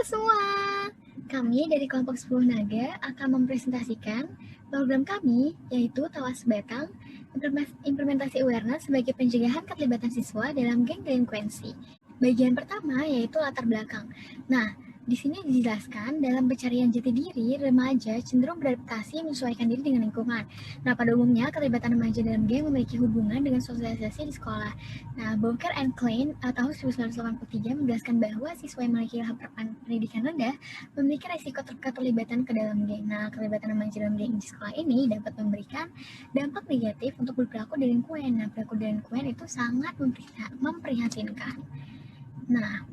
semua, kami dari kelompok 10 Naga akan mempresentasikan program kami, yaitu Tawas Batang, implementasi awareness sebagai pencegahan keterlibatan siswa dalam geng delinkuensi. Bagian pertama yaitu latar belakang. Nah, di sini dijelaskan dalam pencarian jati diri, remaja cenderung beradaptasi menyesuaikan diri dengan lingkungan. Nah, pada umumnya keterlibatan remaja dalam geng memiliki hubungan dengan sosialisasi di sekolah. Nah, Bowker and Klein tahun 1983 menjelaskan bahwa siswa yang memiliki harapan pendidikan rendah memiliki risiko keterlibatan ke dalam geng. Nah, keterlibatan remaja dalam geng di sekolah ini dapat memberikan dampak negatif untuk berperilaku delinkuen. Nah, perilaku delinkuen itu sangat memprihatinkan. Nah,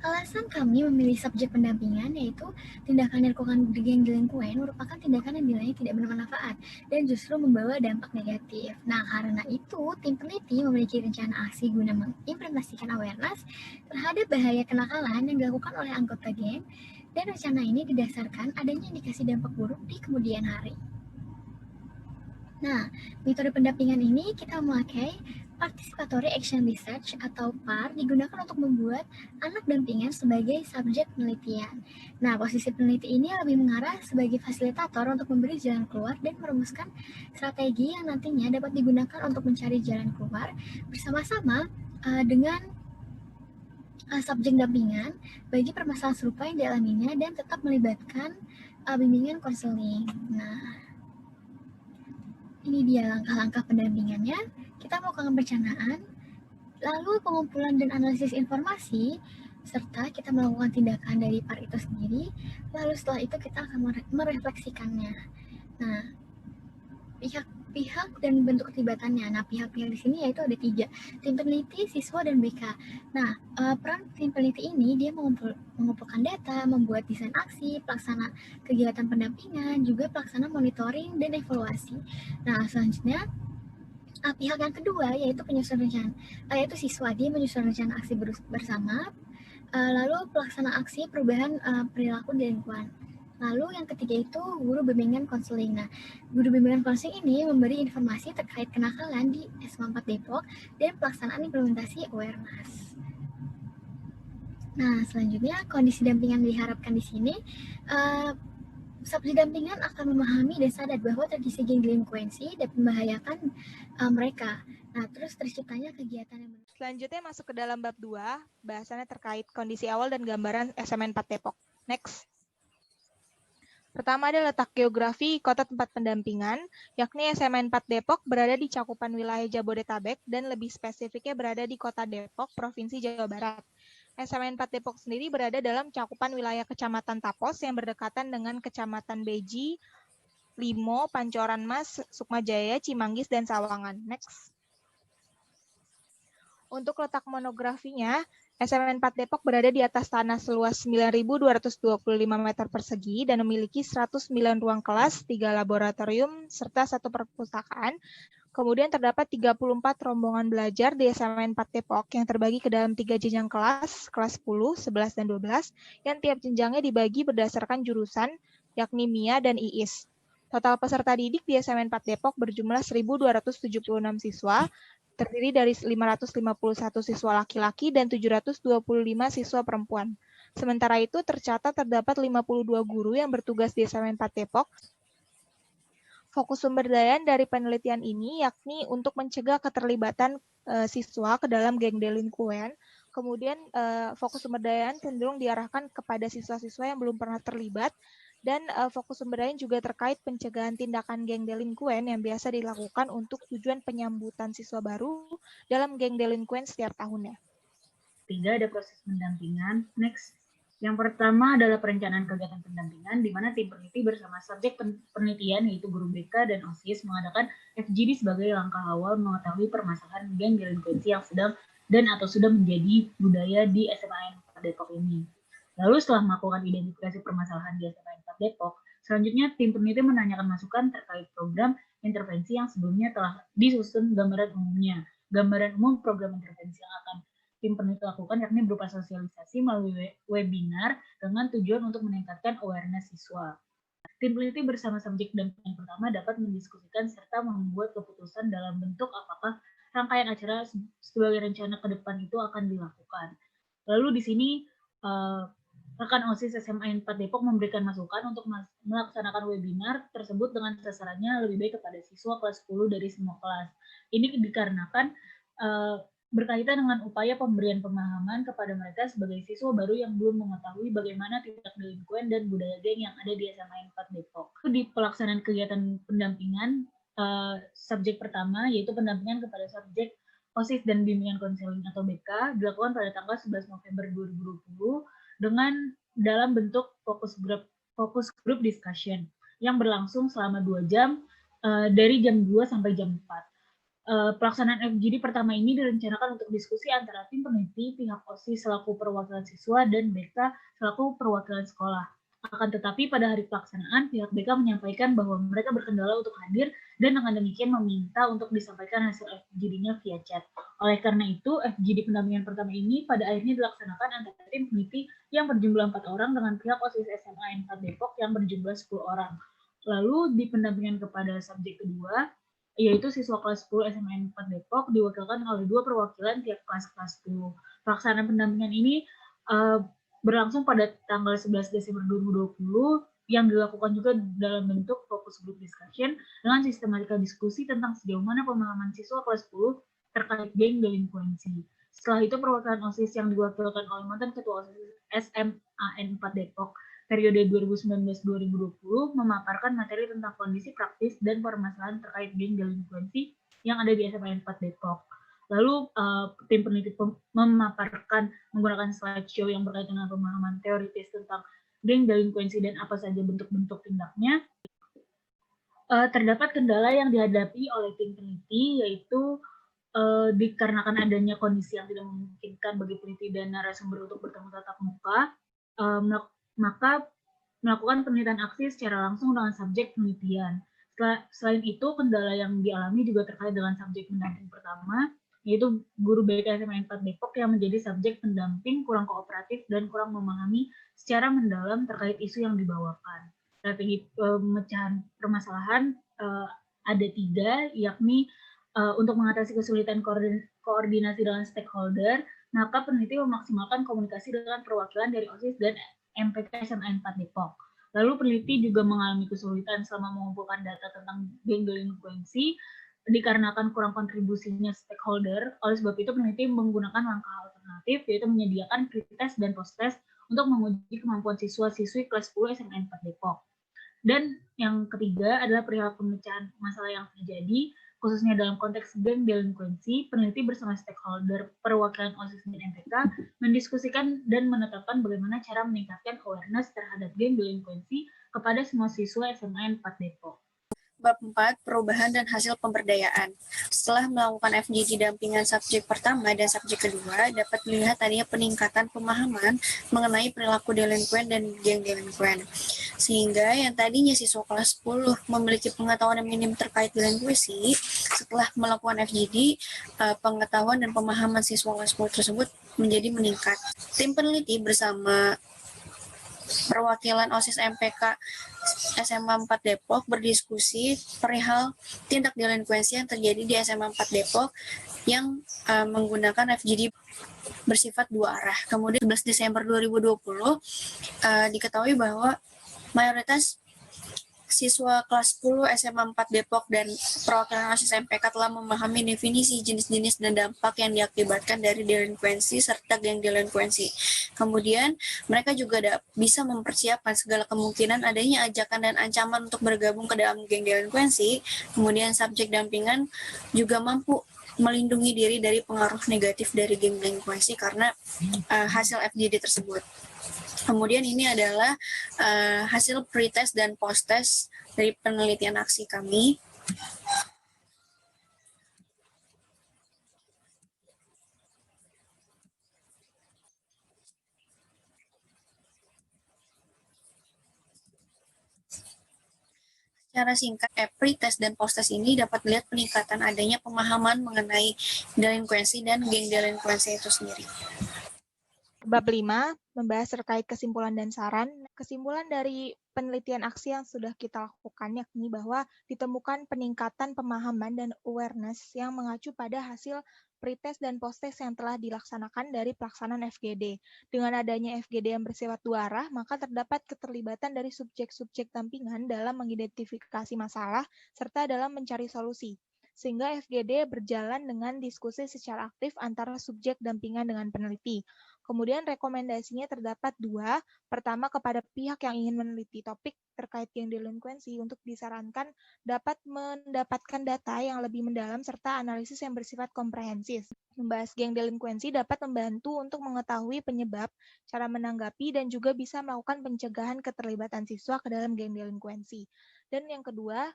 alasan kami memilih subjek pendampingan yaitu tindakan yang dilakukan geng delinkuen merupakan tindakan yang dinilai tidak bermanfaat dan justru membawa dampak negatif. Nah, karena itu tim peneliti memiliki rencana aksi guna mengimplementasikan awareness terhadap bahaya kenakalan yang dilakukan oleh anggota geng, dan rencana ini didasarkan adanya indikasi dampak buruk di kemudian hari. Nah, metode pendampingan ini kita memakai Participatory Action Research atau PAR digunakan untuk membuat anak dampingan sebagai subjek penelitian. Nah, posisi peneliti ini lebih mengarah sebagai fasilitator untuk memberi jalan keluar dan merumuskan strategi yang nantinya dapat digunakan untuk mencari jalan keluar bersama-sama dengan subjek dampingan bagi permasalahan serupa yang dialaminya dan tetap melibatkan bimbingan konseling. Nah, ini dia langkah-langkah pendampingannya. Kita melakukan perencanaan, lalu pengumpulan dan analisis informasi, serta kita melakukan tindakan dari PAR itu sendiri. Lalu setelah itu kita akan merefleksikannya. Nah, pihak-pihak dan bentuk keterlibatannya. Nah, pihak-pihak di sini yaitu ada 3, tim peneliti, siswa, dan BK. Nah, peran tim peneliti ini dia mengumpulkan data, membuat desain aksi, pelaksana kegiatan pendampingan, juga pelaksana monitoring dan evaluasi. Nah, selanjutnya pihak yang kedua yaitu penyusun rencana, yaitu siswa, dia menyusun rencana aksi bersama, lalu pelaksana aksi perubahan perilaku di lingkungan. Lalu yang ketiga itu guru bimbingan konseling. Nah, guru bimbingan konseling ini memberi informasi terkait kenakalan di SMA 4 Depok dan pelaksanaan implementasi awareness. Nah, selanjutnya kondisi dampingan diharapkan di sini. Subjek dampingan akan memahami dan sadar bahwa tradisi geng delinkuensi dapat membahayakan mereka. Nah, terus terciptanya kegiatan yang Selanjutnya masuk ke dalam bab 2, bahasannya terkait kondisi awal dan gambaran SMA 4 Depok. Next. Pertama ada letak geografi kota tempat pendampingan, yakni SMA 4 Depok berada di cakupan wilayah Jabodetabek dan lebih spesifiknya berada di kota Depok, Provinsi Jawa Barat. SMA 4 Depok sendiri berada dalam cakupan wilayah Kecamatan Tapos yang berdekatan dengan Kecamatan Beji, Limo, Pancoran Mas, Sukmajaya, Cimanggis, dan Sawangan. Next. Untuk letak monografinya, SMA 4 Depok berada di atas tanah seluas 9.225 meter persegi dan memiliki 109 ruang kelas, 3 laboratorium, serta 1 perpustakaan. Kemudian terdapat 34 rombongan belajar di SMA 4 Depok yang terbagi ke dalam 3 jenjang kelas 10, 11, dan 12, yang tiap jenjangnya dibagi berdasarkan jurusan, yakni MIA dan IIS. Total peserta didik di SMA 4 Depok berjumlah 1.276 siswa, terdiri dari 551 siswa laki-laki dan 725 siswa perempuan. Sementara itu tercatat terdapat 52 guru yang bertugas di SMA 4 Depok. Fokus sumber daya dari penelitian ini yakni untuk mencegah keterlibatan siswa ke dalam geng delinkuan. Kemudian fokus sumber daya cenderung diarahkan kepada siswa-siswa yang belum pernah terlibat, dan fokus sumber daya juga terkait pencegahan tindakan geng delinkuan yang biasa dilakukan untuk tujuan penyambutan siswa baru dalam geng delinkuan setiap tahunnya. 3 ada proses pendampingan. Next. Yang pertama adalah perencanaan kegiatan pendampingan, di mana tim peneliti bersama subjek penelitian yaitu guru BK dan OSIS mengadakan FGD sebagai langkah awal mengetahui permasalahan geng delinkuensi yang sedang dan atau sudah menjadi budaya di SMA 4 Depok ini. Lalu setelah melakukan identifikasi permasalahan di SMA 4 Depok, selanjutnya tim peneliti menanyakan masukan terkait program intervensi yang sebelumnya telah disusun gambaran umumnya. Gambaran umum program intervensi yang akan tim peneliti lakukan yakni berupa sosialisasi melalui webinar dengan tujuan untuk meningkatkan awareness siswa. Tim peneliti bersama subjek dampingan pertama dapat mendiskusikan serta membuat keputusan dalam bentuk apakah rangkaian acara sebagai rencana ke depan itu akan dilakukan. Lalu di sini Rekan OSIS SMA 4 Depok memberikan masukan untuk melaksanakan webinar tersebut dengan sasarannya lebih baik kepada siswa kelas 10 dari semua kelas. Ini dikarenakan berkaitan dengan upaya pemberian pemahaman kepada mereka sebagai siswa baru yang belum mengetahui bagaimana tindak delinkuan dan budaya geng yang ada di SMA 4 Depok. Di pelaksanaan kegiatan pendampingan, subjek pertama yaitu pendampingan kepada subjek OSIS dan bimbingan konseling atau BK dilakukan pada tanggal 11 November 2020 dengan dalam bentuk focus group discussion yang berlangsung selama 2 jam dari jam 2 sampai jam 4. Pelaksanaan FGD pertama ini direncanakan untuk diskusi antara tim peneliti, pihak OSIS selaku perwakilan siswa, dan BK selaku perwakilan sekolah. Akan tetapi pada hari pelaksanaan, pihak BK menyampaikan bahwa mereka berkendala untuk hadir dan dengan demikian meminta untuk disampaikan hasil FGD-nya via chat. Oleh karena itu, FGD pendampingan pertama ini pada akhirnya dilaksanakan antara tim peneliti yang berjumlah 4 orang dengan pihak OSIS SMA 4 Depok yang berjumlah 10 orang. Lalu di pendampingan kepada subjek kedua, yaitu siswa kelas 10 SMA 4 Depok diwakilkan oleh 2 perwakilan tiap kelas 10. Pelaksanaan pendampingan ini berlangsung pada tanggal 11 Desember 2020 yang dilakukan juga dalam bentuk focus group discussion dengan sistematika diskusi tentang sejauh mana pemahaman siswa kelas 10 terkait geng delinkuensi. Setelah itu perwakilan OSIS yang diwakilkan oleh mantan ketua OSIS SMA 4 Depok periode 2019-2020 memaparkan materi tentang kondisi praktis dan permasalahan terkait geng delinkuensi yang ada di SMA 4 Depok. Lalu tim peneliti memaparkan menggunakan slideshow yang berkaitan dengan pemahaman teoritis tentang geng delinkuensi dan apa saja bentuk-bentuk tindaknya. Terdapat kendala yang dihadapi oleh tim peneliti, yaitu dikarenakan adanya kondisi yang tidak memungkinkan bagi peneliti dan narasumber untuk bertemu tatap muka, maka melakukan penelitian aksi secara langsung dengan subjek penelitian. Selain itu, kendala yang dialami juga terkait dengan subjek pendamping pertama, yaitu guru BK SMA 4 Depok yang menjadi subjek pendamping kurang kooperatif dan kurang memahami secara mendalam terkait isu yang dibawakan. Strategi pemecahan permasalahan ada 3, yakni untuk mengatasi kesulitan koordinasi dengan stakeholder, maka peneliti memaksimalkan komunikasi dengan perwakilan dari OSIS dan MPK SMA 4 Depok. Lalu peneliti juga mengalami kesulitan selama mengumpulkan data tentang geng delinkuensi dikarenakan kurang kontribusinya stakeholder. Oleh sebab itu peneliti menggunakan langkah alternatif, yaitu menyediakan pretest dan post-test untuk menguji kemampuan siswa-siswi kelas 10 SMA 4 Depok. Dan yang ketiga adalah perihal pemecahan masalah yang terjadi, khususnya dalam konteks geng delinkuensi. Peneliti bersama stakeholder perwakilan OSIS dan MPK mendiskusikan dan menetapkan bagaimana cara meningkatkan awareness terhadap geng delinkuensi kepada semua siswa SMA 4 Depok. Bab 4, perubahan dan hasil pemberdayaan. Setelah melakukan FGD dampingan subjek pertama dan subjek kedua, dapat dilihat adanya peningkatan pemahaman mengenai perilaku delinkuan dan geng delinkuan. Sehingga yang tadinya siswa kelas 10 memiliki pengetahuan yang minim terkait delinkuensi, setelah melakukan FGD, pengetahuan dan pemahaman siswa kelas 10 tersebut menjadi meningkat. Tim peneliti bersama perwakilan OSIS MPK SMA 4 Depok berdiskusi perihal tindak delinkuensi yang terjadi di SMA 4 Depok yang menggunakan FGD bersifat 2 arah. Kemudian 11 Desember 2020 diketahui bahwa mayoritas siswa kelas 10 SMA 4 Depok dan perwakilan OSIS MPK telah memahami definisi jenis-jenis dan dampak yang diakibatkan dari delinkuensi serta geng delinkuensi. Kemudian mereka juga bisa mempersiapkan segala kemungkinan adanya ajakan dan ancaman untuk bergabung ke dalam geng delinkuensi. Kemudian subjek dampingan juga mampu melindungi diri dari pengaruh negatif dari geng delinkuensi karena hasil FGD tersebut. Kemudian ini adalah hasil pretest dan post-test dari penelitian aksi kami. Secara singkat, pretest dan post-test ini dapat dilihat peningkatan adanya pemahaman mengenai delinkuensi dan geng delinkuensi itu sendiri. Bab 5, membahas terkait kesimpulan dan saran. Kesimpulan dari penelitian aksi yang sudah kita lakukan yakni bahwa ditemukan peningkatan pemahaman dan awareness yang mengacu pada hasil pretest dan posttest yang telah dilaksanakan dari pelaksanaan FGD. Dengan adanya FGD yang bersifat dua arah, maka terdapat keterlibatan dari subjek-subjek dampingan dalam mengidentifikasi masalah serta dalam mencari solusi. Sehingga FGD berjalan dengan diskusi secara aktif antara subjek dampingan dengan peneliti. Kemudian rekomendasinya terdapat dua. Pertama, kepada pihak yang ingin meneliti topik terkait geng delinkuensi untuk disarankan dapat mendapatkan data yang lebih mendalam serta analisis yang bersifat komprehensif. Membahas geng delinkuensi dapat membantu untuk mengetahui penyebab, cara menanggapi, dan juga bisa melakukan pencegahan keterlibatan siswa ke dalam geng delinkuensi. Dan yang kedua,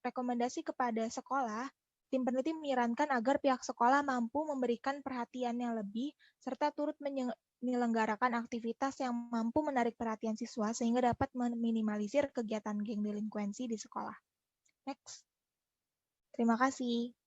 rekomendasi kepada sekolah, tim peneliti menyarankan agar pihak sekolah mampu memberikan perhatian yang lebih serta turut menyelenggarakan aktivitas yang mampu menarik perhatian siswa sehingga dapat meminimalisir kegiatan geng delinkuensi di sekolah. Next. Terima kasih.